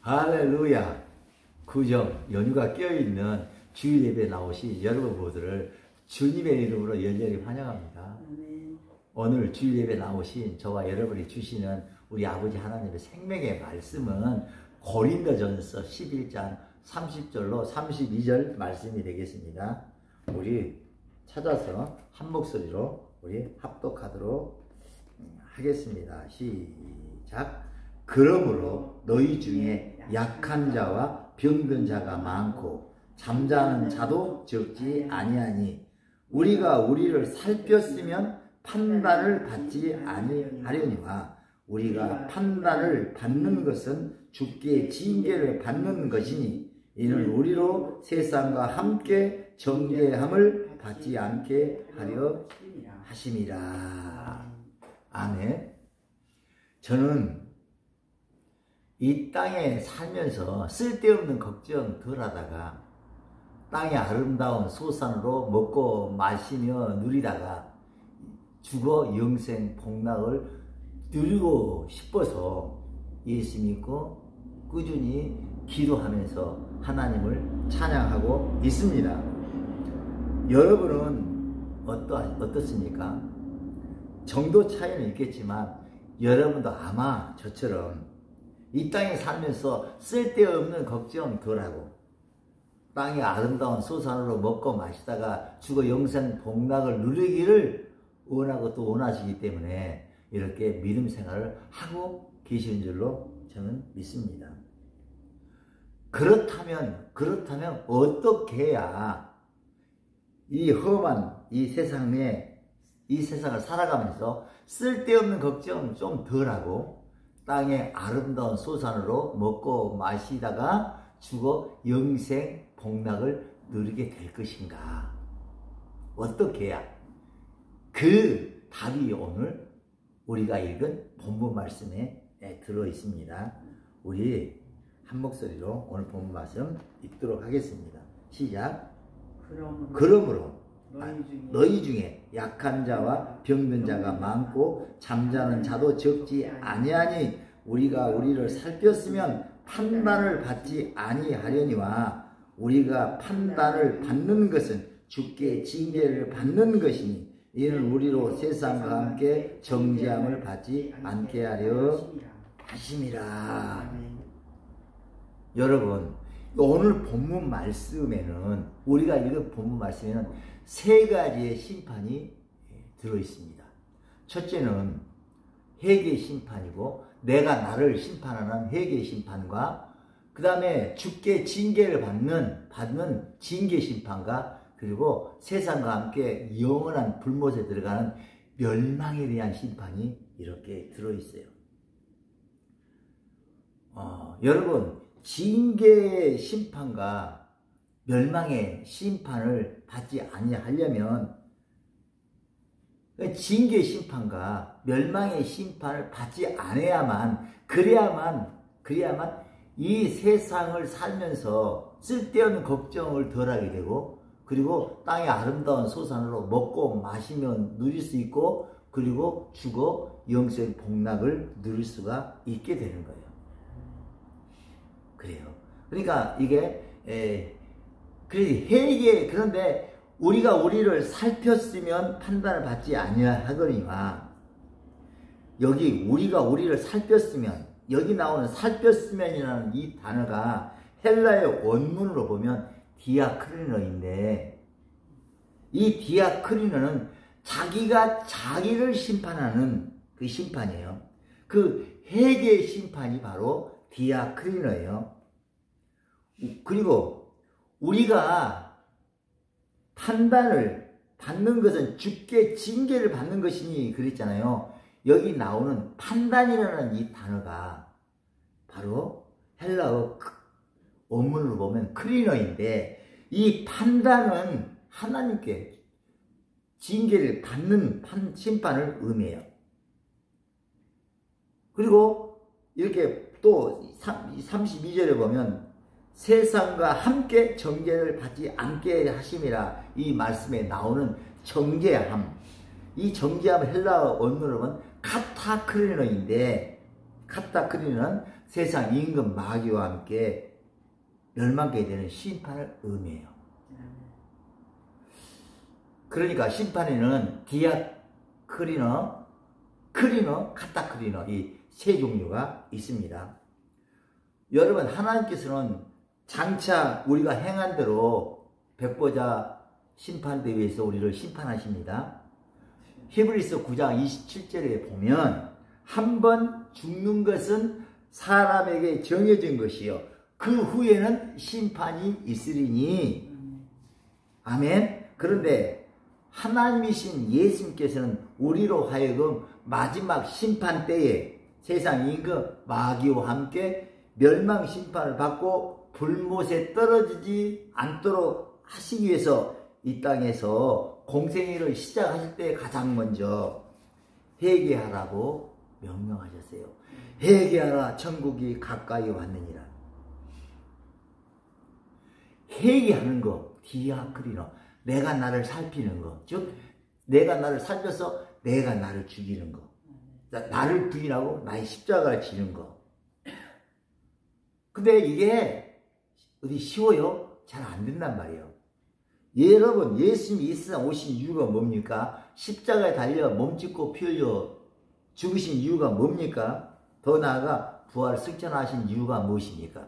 할렐루야. 구정 연휴가 껴있는 주일 예배 나오신 여러분 모두를 주님의 이름으로 열렬히 환영합니다. 오늘 주일 예배 나오신 저와 여러분이 주시는 우리 아버지 하나님의 생명의 말씀은 고린도전서 11장 30절로 32절 말씀이 되겠습니다. 우리 찾아서 한 목소리로 우리 합독하도록 하겠습니다. 시작. 그러므로 너희 중에 약한 자와 병든 자가 많고 잠자는 자도 적지 아니하니 우리가 우리를 살폈으면 판단을 받지 아니하려니와 우리가 판단을 받는 것은 주께 징계를 받는 것이니 이는 우리로 세상과 함께 정죄함을 받지 않게 하려 하심이라. 아멘. 저는 이 땅에 살면서 쓸데없는 걱정 덜 하다가 땅의 아름다운 소산으로 먹고 마시며 누리다가 죽어 영생 복락을 누리고 싶어서 예수 믿고 꾸준히 기도하면서 하나님을 찬양하고 있습니다. 여러분은 어떻습니까? 정도 차이는 있겠지만 여러분도 아마 저처럼 이 땅에 살면서 쓸데없는 걱정 덜하고 땅의 아름다운 소산으로 먹고 마시다가 죽어 영생 복락을 누리기를 원하고 또 원하시기 때문에 이렇게 믿음 생활을 하고 계시는 줄로 저는 믿습니다. 그렇다면 어떻게 해야 이 험한 이 세상을 살아가면서 쓸데없는 걱정 좀 덜하고 땅의 아름다운 소산으로 먹고 마시다가 죽어 영생 복락을 누리게 될 것인가? 어떻게 해야? 그 답이 오늘 우리가 읽은 본문 말씀에 들어 있습니다. 우리 한 목소리로 오늘 본문 말씀 읽도록 하겠습니다. 시작. 그러므로 너희 중에 약한 자와 병든 자가 많고 잠자는 자도 적지 아니하니 우리가 우리를 살폈으면 판단을 받지 아니하려니와 우리가 판단을 받는 것은 주께 징계를 받는 것이니 이는 우리로 세상과 함께 정죄함을 받지 않게 하려 하심이라. 여러분, 오늘 본문 말씀에는 우리가 읽은 본문 말씀에는 세 가지의 심판이 들어 있습니다. 첫째는 회개 심판이고 내가 나를 심판하는 회개 심판과 그 다음에 주께 징계를 받는 징계 심판과 그리고 세상과 함께 영원한 불못에 들어가는 멸망에 대한 심판이 이렇게 들어 있어요. 여러분, 징계의 심판과 멸망의 심판을 받지 아니하려면 징계 심판과 멸망의 심판을 받지 않아야만 그래야만 이 세상을 살면서 쓸데없는 걱정을 덜하게 되고 그리고 땅의 아름다운 소산으로 먹고 마시면 누릴 수 있고 그리고 죽어 영생 복락을 누릴 수가 있게 되는 거예요. 그래요. 그러니까 이게 그런데 우리가 우리를 살폈으면 판단을 받지 아니하거니와 여기 우리가 우리를 살폈으면 여기 나오는 살폈으면이라는 이 단어가 헬라의 원문으로 보면 디아크리노인데 이 디아크리노는 자기가 자기를 심판하는 그 심판이에요. 그 회개의 심판이 바로 디아크리노예요. 그리고 우리가 판단을 받는 것은 주께 징계를 받는 것이니 그랬잖아요. 여기 나오는 판단이라는 이 단어가 바로 헬라어 원문으로 보면 크리노인데 이 판단은 하나님께 징계를 받는 심판을 의미해요. 그리고 이렇게 또 32절에 보면 세상과 함께 정죄를 받지 않게 하심이라 이 말씀에 나오는 정죄함. 이 정죄함 헬라어 원문으로 보면 카타크리노인데 카타크리노는 세상 임금 마귀와 함께 멸망하게 되는 심판을 의미해요. 그러니까 심판에는 디아크리너, 크리너, 카타크리너 이 세 종류가 있습니다. 여러분, 하나님께서는 장차 우리가 행한 대로 백보자 심판대회에서 우리를 심판하십니다. 히브리서 9장 27절에 보면 한 번 죽는 것은 사람에게 정해진 것이요 그 후에는 심판이 있으리니. 아멘. 그런데 하나님이신 예수님께서는 우리로 하여금 마지막 심판 때에 세상 임금 마귀와 함께 멸망 심판을 받고 불못에 떨어지지 않도록 하시기 위해서 이 땅에서 공생애를 시작하실 때 가장 먼저 회개하라고 명령하셨어요. 회개하라, 천국이 가까이 왔느니라. 회개하는 거, 디아크리노, 내가 나를 살피는 거, 즉 내가 나를 살펴서 내가 나를 죽이는 거, 나를 부인하고 나의 십자가를 지는 거. 근데 이게 어디 쉬워요? 잘 안 된단 말이에요. 여러분, 예수님이 이 세상 오신 이유가 뭡니까? 십자가에 달려 몸짓고 피 흘려 죽으신 이유가 뭡니까? 더 나아가 부활 승천하신 이유가 무엇입니까?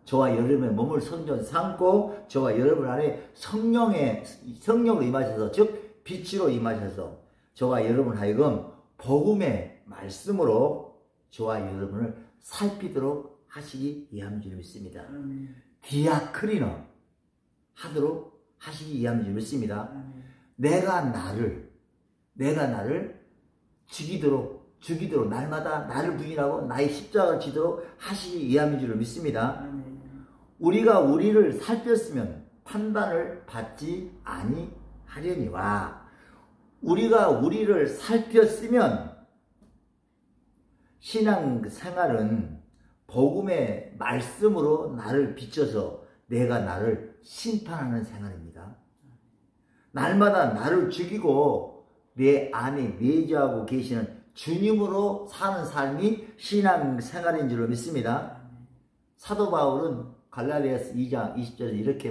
저와 여러분의 몸을 성전 삼고 저와 여러분 안에 성령으로 임하셔서, 즉 빛으로 임하셔서 저와 여러분 하여금 복음의 말씀으로 저와 여러분을 살피도록 하시기 위함인 줄 믿습니다. 디아크리노 하도록 하시기 위함인 줄 믿습니다. 내가 나를 죽이도록 날마다 나를 부인하고 나의 십자가를 지도록 하시기 위함인 줄 믿습니다. 우리가 우리를 살폈으면 판단을 받지 아니하려니와, 우리가 우리를 살폈으면 신앙생활은 복음의 말씀으로 나를 비춰서 내가 나를 심판하는 생활입니다. 날마다 나를 죽이고 내 안에 내주하고 계시는 주님으로 사는 삶이 신앙생활인 줄로 믿습니다. 사도 바울은 갈라디아서 2장 20절에 이렇게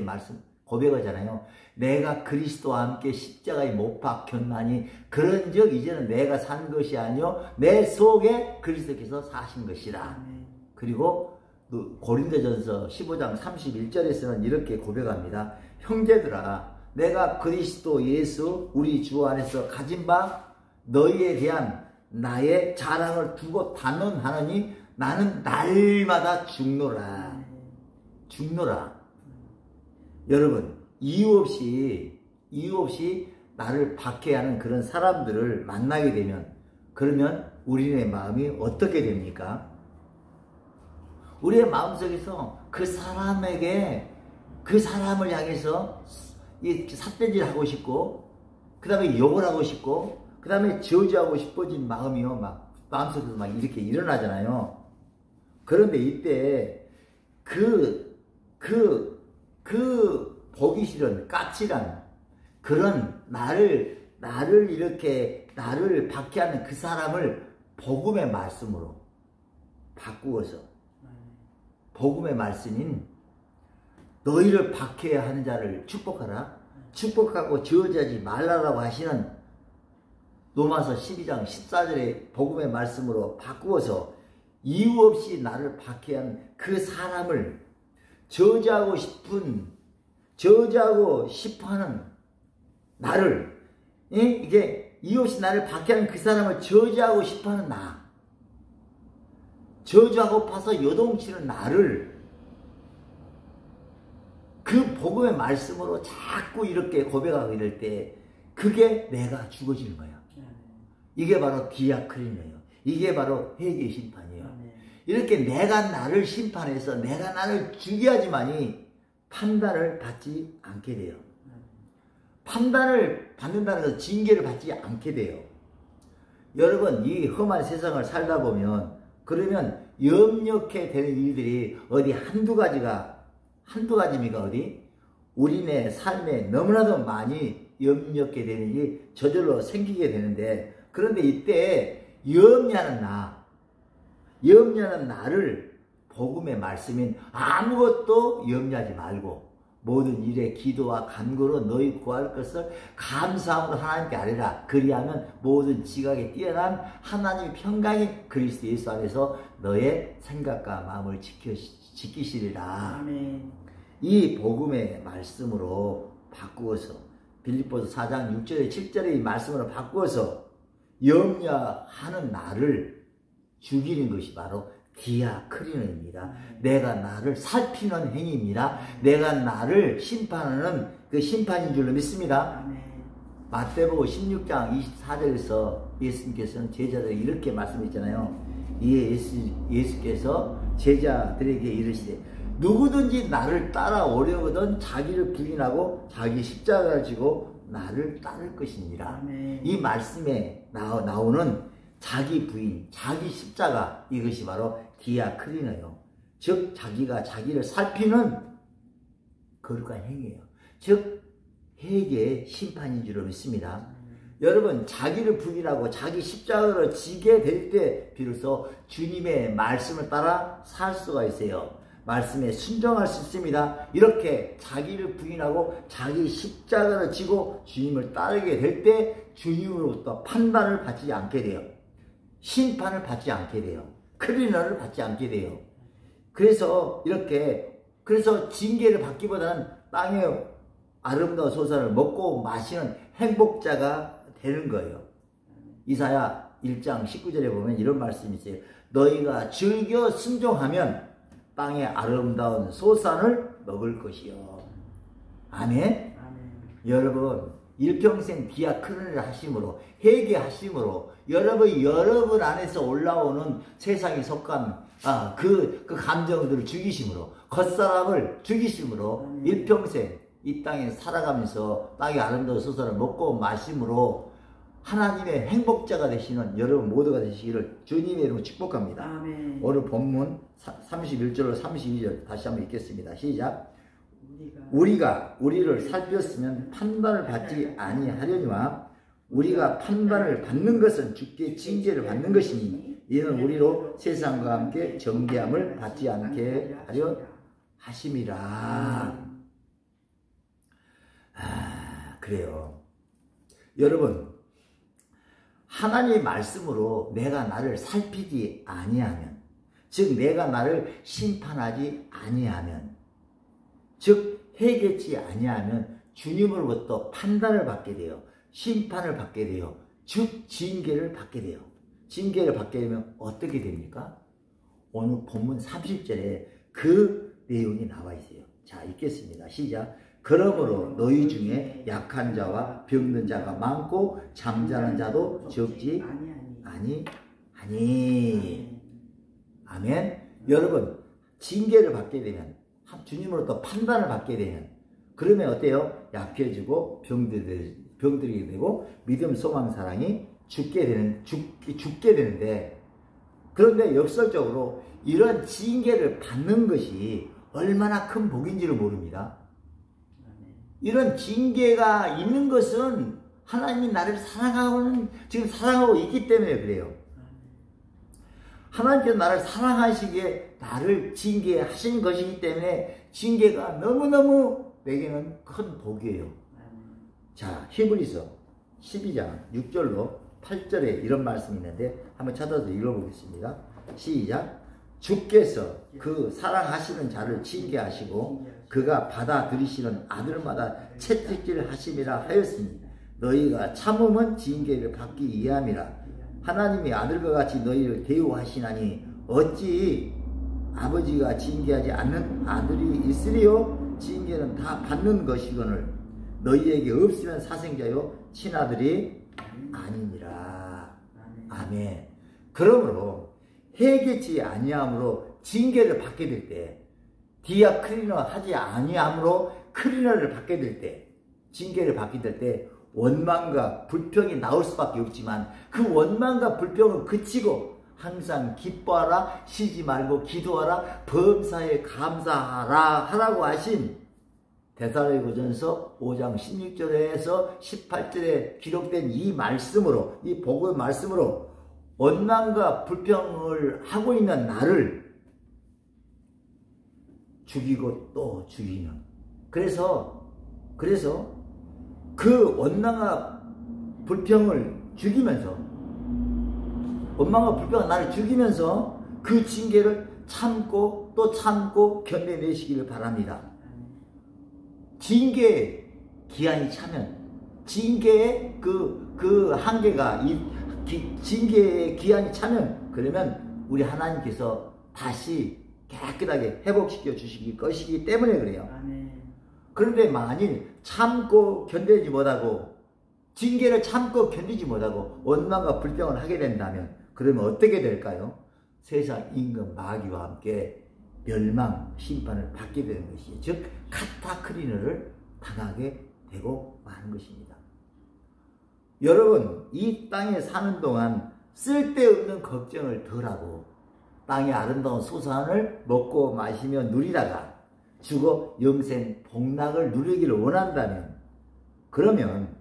고백하잖아요. 내가 그리스도와 함께 십자가에 못 박혔나니 그런즉 이제는 내가 산 것이 아니요 내 속에 그리스도께서 사신 것이라. 그리고 고린도전서 15장 31절에서는 이렇게 고백합니다. 형제들아, 내가 그리스도 예수 우리 주 안에서 가진 바 너희에 대한 나의 자랑을 두고 단언하느니 나는 날마다 죽노라. 여러분, 이유 없이 나를 박해하는 그런 사람들을 만나게 되면, 그러면 우리의 마음이 어떻게 됩니까? 우리의 마음속에서 그 사람을 향해서 삿대질 하고 싶고, 그 다음에 욕을 하고 싶고, 그 다음에 저주하고 싶어진 마음이요, 마음속에서 이렇게 일어나잖아요. 그런데 이때 보기 싫은 까칠한 그런 나를 박해하는 그 사람을 복음의 말씀으로 바꾸어서, 복음의 말씀인 너희를 박해하는 자를 축복하라, 축복하고 저주하지 말라라고 하시는 로마서 12장 14절의 복음의 말씀으로 바꾸어서 이유 없이 나를 박해하는 그 사람을 저주하고 싶어하는 나를, 이게 이유 없이 나를 박해하는 그 사람을 저주하고 싶어하는 나, 저주하고파서 요동치는 나를 그 복음의 말씀으로 자꾸 이렇게 고백하고 이럴 때 그게 내가 죽어지는 거야. 이게 바로 디아크리노예요. 이게 바로 회개의 심판이에요. 이렇게 내가 나를 심판해서 내가 나를 죽여야지만이 판단을 받지 않게 돼요. 판단을 받는다는 것은 징계를 받지 않게 돼요. 여러분, 이 험한 세상을 살다 보면, 그러면 염려케 되는 일들이 어디 한두 가지입니까? 어디? 우리네 삶에 너무나도 많이 염려케 되는 일이 저절로 생기게 되는데, 그런데 이때 염려하는 나, 염려하는 나를 복음의 말씀인 아무것도 염려하지 말고 모든 일에 기도와 간구로 너희 구할 것을 감사함으로 하나님께 아뢰라. 그리하면 모든 지각에 뛰어난 하나님의 평강이 그리스도 예수 안에서 너의 생각과 마음을 지키시리라. 아멘. 이 복음의 말씀으로 바꾸어서 빌립보서 4장 6절에 7절의 이 말씀으로 바꾸어서 염려하는 나를 죽이는 것이 바로 디아크리노입니다. 내가 나를 살피는 행위입니다. 내가 나를 심판하는 그 심판인 줄로 믿습니다. 마태복음 16장 24절에서 예수님께서는 제자들에게 이렇게 말씀했잖아요. 이에 예수께서 제자들에게 이르시되 누구든지 나를 따라오려거든 자기를 부인하고 자기 십자가를 지고 나를 따를 것이니라. 이 말씀에 나오는 자기 부인, 자기 십자가, 이것이 바로 디아크리노요. 즉 자기가 자기를 살피는 거룩한 행위예요. 즉 회개의 심판인 줄로 믿습니다. 여러분, 자기를 부인하고 자기 십자가를 지게 될 때 비로소 주님의 말씀을 따라 살 수가 있어요. 말씀에 순종할 수 있습니다. 이렇게 자기를 부인하고 자기 십자가를 지고 주님을 따르게 될 때 주님으로부터 판단을 받지 않게 돼요. 심판을 받지 않게 돼요. 크리너를 받지 않게 돼요. 그래서 징계를 받기보다는 땅의 아름다운 소산을 먹고 마시는 행복자가 되는 거예요. 이사야 1장 19절에 보면 이런 말씀이 있어요. 너희가 즐겨 순종하면 땅의 아름다운 소산을 먹을 것이요. 아멘? 여러분, 일평생 디아크리노를 하심으로, 회개하심으로 여러분 안에서 올라오는 세상에 속한 그 감정들을 죽이심으로, 겉사람을 죽이심으로 일평생 이 땅에 살아가면서 땅의 아름다운 소산을 먹고 마심으로 하나님의 행복자가 되시는 여러분 모두가 되시기를 주님의 이름으로 축복합니다. 아멘. 오늘 본문 31절로 32절 다시 한번 읽겠습니다. 시작. 우리가 우리를 살폈으면 판단을 받지 아니하려니와 우리가 판단을 받는 것은 주께 징계를 받는 것이니 이는 우리로 세상과 함께 정죄함을 받지 않게 하려 하심이라. 그래요. 여러분, 하나님의 말씀으로 내가 나를 살피지 아니하면, 즉 내가 나를 심판하지 아니하면, 즉 회개치 아니하면 주님으로부터 판단을 받게 돼요. 심판을 받게 돼요. 즉 징계를 받게 돼요. 징계를 받게 되면 어떻게 됩니까? 오늘 본문 30절에 그 내용이 나와 있어요. 자, 읽겠습니다. 시작. 그러므로 너희 중에 약한 자와 병든 자가 많고 잠자는 자도 적지 아니하니. 아멘. 여러분, 징계를 받게 되면, 주님으로부터 판단을 받게 되면, 그러면 어때요? 약해지고 병들게 되고 믿음, 소망, 사랑이 죽게 되는데, 그런데 역설적으로 이런 징계를 받는 것이 얼마나 큰 복인지를 모릅니다. 이런 징계가 있는 것은 하나님이 나를 지금 사랑하고 있기 때문에 그래요. 하나님께서 나를 사랑하시기에 나를 징계하신 것이기 때문에 징계가 너무너무 내게는 큰 복이에요. 자, 히브리서 12장 6절로 8절에 이런 말씀이 있는데 한번 찾아서 읽어보겠습니다. 시작. 주께서 그 사랑하시는 자를 징계하시고 그가 받아들이시는 아들마다 채찍질 하심이라 하였으니 너희가 참음은 징계를 받기 위함이라. 하나님이 아들과 같이 너희를 대우하시나니 어찌 아버지가 징계하지 않는 아들이 있으리요? 징계는 다 받는 것이거늘 너희에게 없으면 사생자요 친아들이 아니니라. 아멘. 그러므로 회개치 아니함으로 징계를 받게 될 때, 디아크리노 하지 아니함으로 크리노를 받게 될 때, 징계를 받게 될 때 원망과 불평이 나올 수밖에 없지만 그 원망과 불평을 그치고 항상 기뻐하라, 쉬지 말고 기도하라, 범사에 감사하라 하라고 하신 데살로니가전서 5장 16절에서 18절에 기록된 이 말씀으로, 이 복음의 말씀으로 원망과 불평을 하고 있는 나를 죽이고 또 죽이는. 그래서 그 원망과 불평을 죽이면서, 원망과 불평은 나를 죽이면서 그 징계를 참고 또 참고 견뎌내시기를 바랍니다. 징계의 기한이 차면, 징계의 그 한계가, 징계의 기한이 차면, 그러면 우리 하나님께서 다시 깨끗하게 회복시켜 주시기 것이기 때문에 그래요. 그런데 만일 참고 견디지 못하고, 징계를 참고 견디지 못하고 원망과 불평을 하게 된다면 그러면 어떻게 될까요? 세상 임금 마귀와 함께 멸망, 심판을 받게 되는 것이죠. 즉 카타크리너를 당하게 되고 마는 것입니다. 여러분, 이 땅에 사는 동안 쓸데없는 걱정을 덜하고 땅의 아름다운 소산을 먹고 마시며 누리다가 죽어 영생 복락을 누리기를 원한다면, 그러면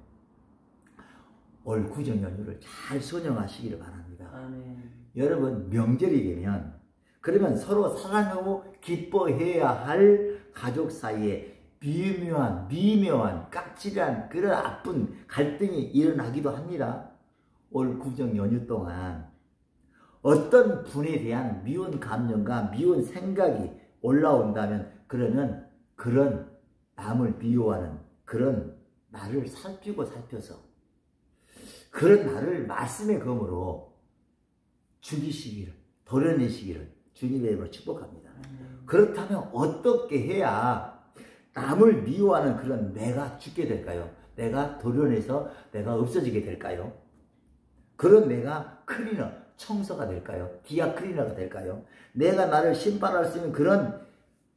올 구정 연휴를 잘 선용하시기를 바랍니다. 아멘. 여러분, 명절이 되면 그러면 서로 사랑하고 기뻐해야 할 가족 사이에 미묘한 까칠한 그런 아픈 갈등이 일어나기도 합니다. 올 구정 연휴 동안 어떤 분에 대한 미운 감정과 미운 생각이 올라온다면, 그러면 그런 남을 미워하는 그런 나를 살펴서 그런 나를 말씀의 검으로 죽이시기를, 도려내시기를 주님의 이름으로 축복합니다. 그렇다면 어떻게 해야 남을 미워하는 그런 내가 죽게 될까요? 내가 도려내서 내가 없어지게 될까요? 그런 내가 클리너, 청소가 될까요? 디아클리너가 될까요? 내가 나를 심판할 수 있는 그런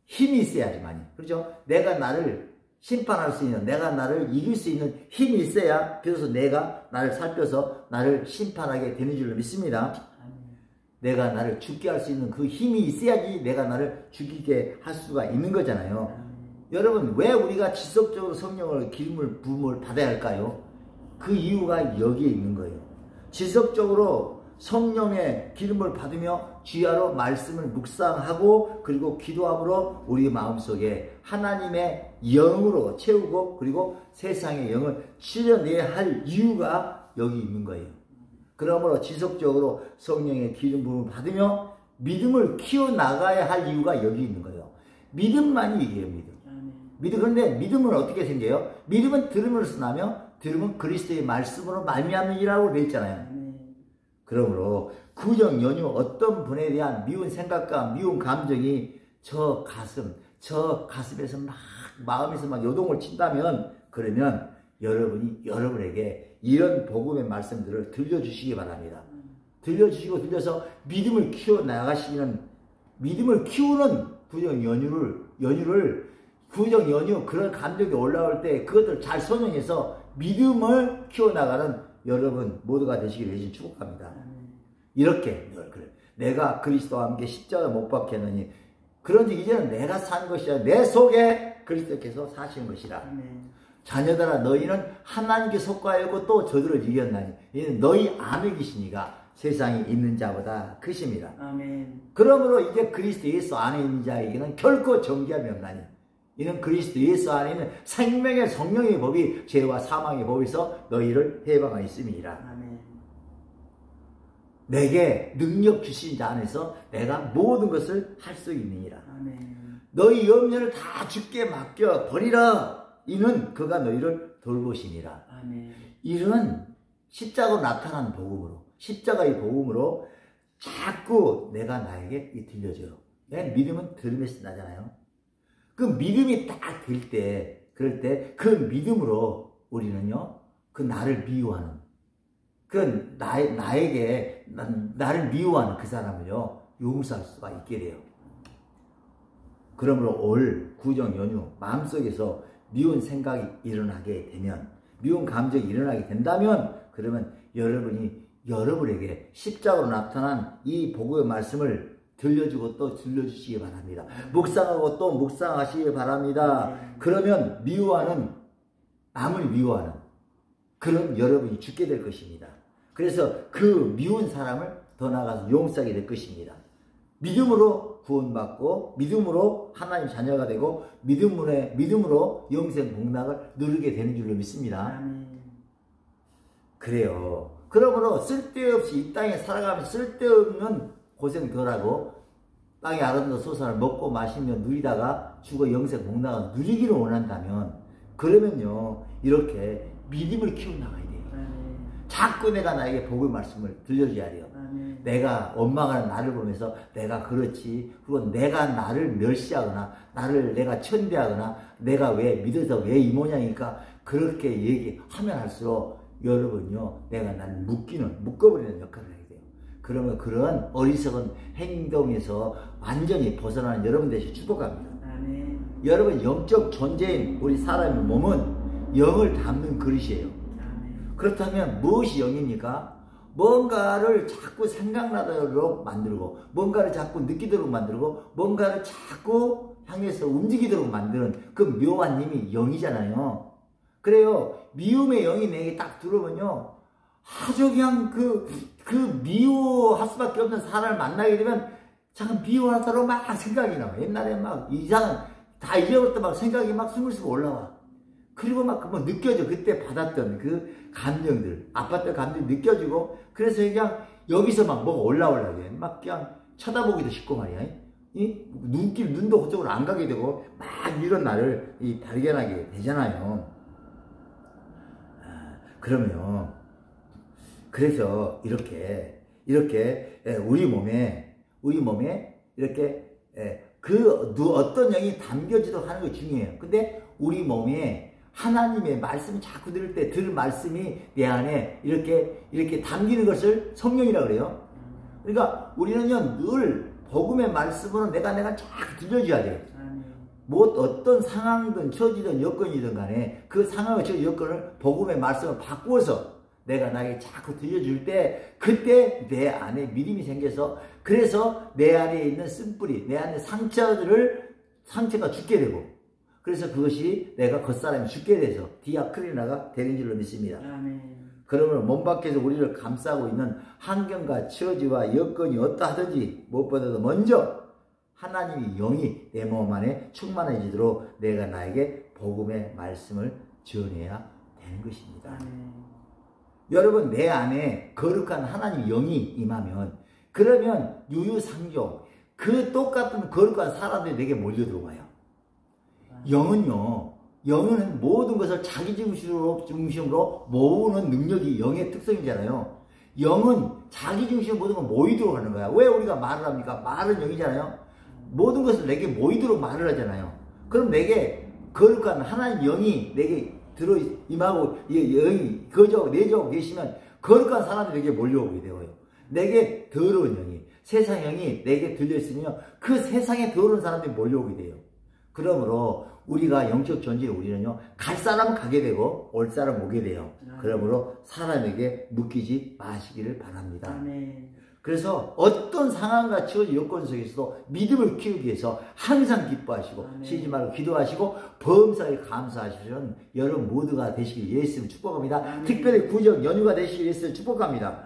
힘이 있어야지만이, 그렇죠? 내가 나를 심판할 수 있는, 내가 나를 이길 수 있는 힘이 있어야 비로소 내가 나를 살펴서 나를 심판하게 되는 줄로 믿습니다. 내가 나를 죽게 할 수 있는 그 힘이 있어야지 내가 나를 죽이게 할 수가 있는 거잖아요. 여러분, 왜 우리가 지속적으로 성령을 기름을 부음을 받아야 할까요? 그 이유가 여기에 있는 거예요. 지속적으로 성령의 기름을 받으며 주야로 말씀을 묵상하고 그리고 기도함으로 우리 마음속에 하나님의 영으로 채우고 그리고 세상의 영을 치려내야 할 이유가 여기 있는 거예요. 그러므로 지속적으로 성령의 기름 부음을 받으며 믿음을 키워나가야 할 이유가 여기 있는 거예요. 믿음만이 이게요, 믿음. 그런데 믿음은 어떻게 생겨요? 믿음은 들음으로써 나며 들음은 그리스도의 말씀으로 말미암으리라고 되어 있잖아요. 그러므로 구정 연휴 어떤 분에 대한 미운 생각과 미운 감정이 저 가슴에서 막 마음에서 막 요동을 친다면, 그러면 여러분에게 이런 복음의 말씀들을 들려주시기 바랍니다. 들려서 믿음을 키워나가시는, 믿음을 키우는 구정 연휴 그런 감정이 올라올 때 그것들을 잘 선용해서 믿음을 키워나가는 여러분 모두가 되시기를 예수 축복합니다. 이렇게 그래. 내가 그리스도와 함께 십자가 못 박혔느니 그런즉 이제는 내가 산 것이 아니라 내 속에 그리스도께서 사시는 것이라. 자녀들아, 너희는 하나님께 속하였고 또 저들을 이겼나니 이는 너희 안에 계시니가 세상에 있는 자보다 크십니다. 아멘. 그러므로 이제 그리스도 예수 안에 있는 자에게는 결코 정죄함이 없나니 이는 그리스도 예수 안에 있는 생명의 성령의 법이 죄와 사망의 법에서 너희를 해방하였음이니라. 아멘. 내게 능력 주신 자 안에서 내가 모든 것을 할 수 있느니라. 아멘. 너희 염려를 다 주께 맡겨 버리라. 이는 그가 너희를 돌보시니라. 아멘. 이런 십자가로 나타난 복음으로, 십자가의 복음으로 자꾸 내가 나에게 들려줘요. 내 믿음은 들음에서 나잖아요. 그 믿음이 딱 들 때, 그럴 때 그 믿음으로 우리는요, 그 나를 미워하는, 그 나를 미워하는 그 사람을요, 용서할 수가 있게 돼요. 그러므로 올 구정 연휴 마음속에서 미운 생각이 일어나게 되면, 미운 감정이 일어나게 된다면, 그러면 여러분에게 십자가로 나타난 이 복음의 말씀을 들려주고 또 들려주시기 바랍니다. 묵상하고 또 묵상하시기 바랍니다. 그러면 남을 미워하는 그런 여러분이 죽게 될 것입니다. 그래서 그 미운 사람을 더 나아가서 용서하게 될 것입니다. 믿음으로 구원받고 믿음으로 하나님 자녀가 되고 믿음으로 영생 복락을 누리게 되는 줄로 믿습니다. 그래요. 그러므로 쓸데없이 이 땅에 살아가면서 쓸데없는 고생 덜하고 땅의 아름다운 소산을 먹고 마시며 누리다가 죽어 영생 복락을 누리기를 원한다면 그러면요 이렇게 믿음을 키워나가야 돼요. 자꾸 내가 나에게 복의 말씀을 들려줘야 돼요. 내가 엄마가 나를 보면서 내가 그렇지 그리고 내가 나를 멸시하거나 나를 내가 천대하거나 내가 왜 믿어서 왜 이 모양이니까 그렇게 얘기하면 할수록 여러분요 내가 나를 묶어버리는 역할을 해야 돼요. 그러면 그런 어리석은 행동에서 완전히 벗어나는 여러분 되시 축복합니다. 여러분 영적 존재인 우리 사람의 몸은 영을 담는 그릇이에요. 그렇다면 무엇이 영입니까? 뭔가를 자꾸 생각나도록 만들고 뭔가를 자꾸 느끼도록 만들고 뭔가를 자꾸 향해서 움직이도록 만드는 그 묘한 힘이 영이잖아요. 그래요. 미움의 영이 내게 딱 들어오면요 아주 그냥 그 미워할 수밖에 없는 사람을 만나게 되면 참 미워하도록 막 생각이 나와. 옛날에 막 이상한 다 잊어버렸다 막 생각이 막 스물스물 올라와. 그리고 막 뭐 느껴져. 그때 받았던 그 감정들, 아팠던 감정이 느껴지고, 그래서 그냥 여기서 막 뭐가 올라오려고 해. 막 그냥 쳐다보기도 쉽고 말이야. 눈도 그쪽으로 안 가게 되고, 막 이런 나를 발견하게 되잖아요. 그러면, 그래서 이렇게 우리 몸에 이렇게 어떤 영이 담겨지도록 하는 게 중요해요. 근데 우리 몸에 하나님의 말씀을 자꾸 들을 때 말씀이 내 안에 이렇게 담기는 것을 성령이라고 그래요. 그러니까 우리는요 늘 복음의 말씀으로 내가 자꾸 들려줘야 돼요. 뭐 어떤 상황이든 처지든 여건이든 간에 그 상황과 처지 여건을 복음의 말씀을 바꾸어서 내가 나에게 자꾸 들려줄 때 그때 내 안에 믿음이 생겨서 그래서 내 안에 있는 쓴뿌리 내 안에 상처가 죽게 되고 그래서 그것이 내가 겉사람이 죽게 돼서 디아크리나가 되는 줄로 믿습니다. 그러면 몸 밖에서 우리를 감싸고 있는 환경과 처지와 여건이 어떠하든지 무엇보다도 먼저 하나님의 영이 내 몸 안에 충만해지도록 내가 나에게 복음의 말씀을 전해야 되는 것입니다. 여러분 내 안에 거룩한 하나님의 영이 임하면 그러면 유유상종 그 똑같은 거룩한 사람들이 내게 몰려들어와요. 영은 모든 것을 자기 중심으로 모으는 능력이 영의 특성이잖아요. 영은 자기 중심으로 모든 걸 모이도록 하는 거야. 왜 우리가 말을 합니까? 말은 영이잖아요. 모든 것을 내게 모이도록 말을 하잖아요. 그럼 내게 거룩한 하나님 영이 내게 들어 임하고 영이 내주하고 계시면 거룩한 사람들이 내게 몰려오게 되어요. 내게 더러운 영이 세상 영이 내게 들려있으면 그 세상에 더러운 사람들이 몰려오게 돼요. 그러므로 우리가 영적 존재에 우리는요 갈 사람은 가게 되고 올 사람은 오게 돼요. 그러므로 사람에게 묶이지 마시기를 바랍니다. 그래서 어떤 상황과 처지 여건 속에서도 믿음을 키우기 위해서 항상 기뻐하시고 쉬지 말고 기도하시고 범사에 감사하시는 여러분 모두가 되시길 예수님 축복합니다. 특별히 구정 연휴가 되시길 예수님 축복합니다.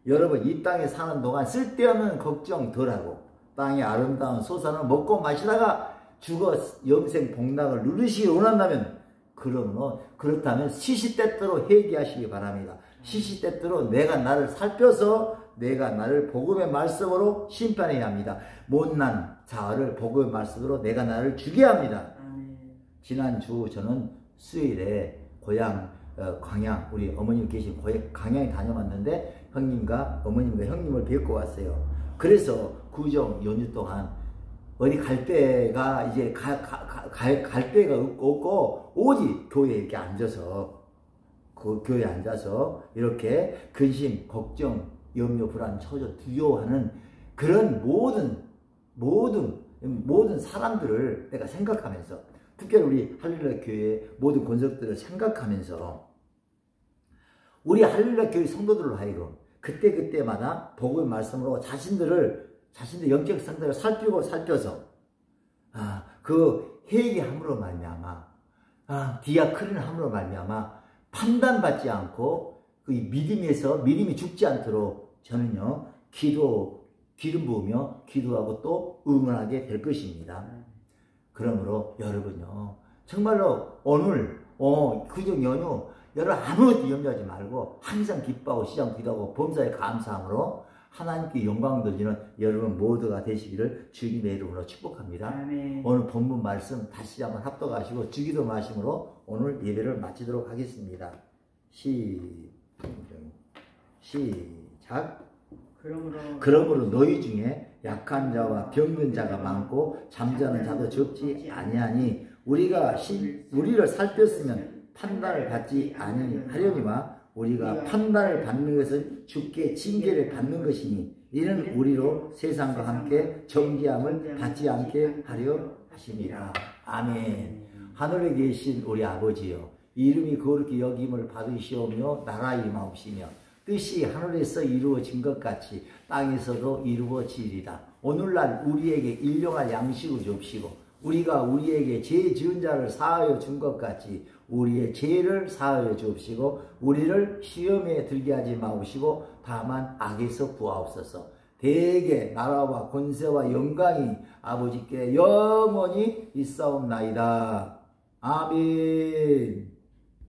여러분 이 땅에 사는 동안 쓸데없는 걱정 덜하고 땅의 아름다운 소산을 먹고 마시다가 죽어 영생 복락을 누리시기 원한다면 그렇다면 시시때때로 회개하시기 바랍니다. 시시때때로 내가 나를 살펴서 내가 나를 복음의 말씀으로 심판해야 합니다. 못난 자아를 복음의 말씀으로 내가 나를 죽여야 합니다. 지난주 저는 수요일에 고향 광양 우리 어머님 계신 광양에 다녀왔는데 형님과 어머님과 형님을 뵙고 왔어요. 그래서 구정 연휴 동안 어디 갈 데가 이제 갈 데가 없고 오직 교회에 이렇게 앉아서 그 교회에 앉아서 이렇게 근심, 걱정, 염려, 불안, 처져, 두려워하는 그런 모든 사람들을 내가 생각하면서 특별히 우리 할렐루야 교회의 모든 권속들을 생각하면서 우리 할렐루야 교회 성도들로 하여금 그때마다 복음의 말씀으로 자신들의 영적 상태를 살펴서 그 회개함으로 말미암아 디아크린함으로 말미암아 판단받지 않고 그 믿음이 죽지 않도록 저는요, 기름 부으며 기도하고 또 응원하게 될 것입니다. 그러므로 여러분요, 정말로 오늘, 구정 연휴, 여러분 아무것도 염려하지 말고 항상 기뻐하고 시장 기도하고 범사에 감사함으로 하나님께 영광 돌리는 여러분 모두가 되시기를 주님의 이름으로 축복합니다. 아멘. 오늘 본문 말씀 다시 한번 합독하시고 주기도 마심으로 오늘 예배를 마치도록 하겠습니다. 시작. 그러므로 너희 중에 약한 자와 병든 자가 많고 잠자는 자도 적지 아니하니 우리를 살폈으면 판단을 받지 아니하려니와 우리가 판단을 받는 것은 주께 징계를 받는 것이니 이는 우리로 세상과 함께 정죄함을 받지 않게 하려 하심이라. 아멘. 하늘에 계신 우리 아버지여, 이름이 거룩히 여김을 받으시오며 나라 임하옵시며 뜻이 하늘에서 이루어진 것 같이 땅에서도 이루어지리다. 오늘날 우리에게 일용할 양식을 줍시고 우리가 우리에게 죄 지은 자를 사하여 준 것 같이 우리의 죄를 사하여 주옵시고 우리를 시험에 들게 하지 마옵시고 다만 악에서 구하옵소서. 대개 나라와 권세와 영광이 아버지께 영원히 있사옵나이다. 아멘.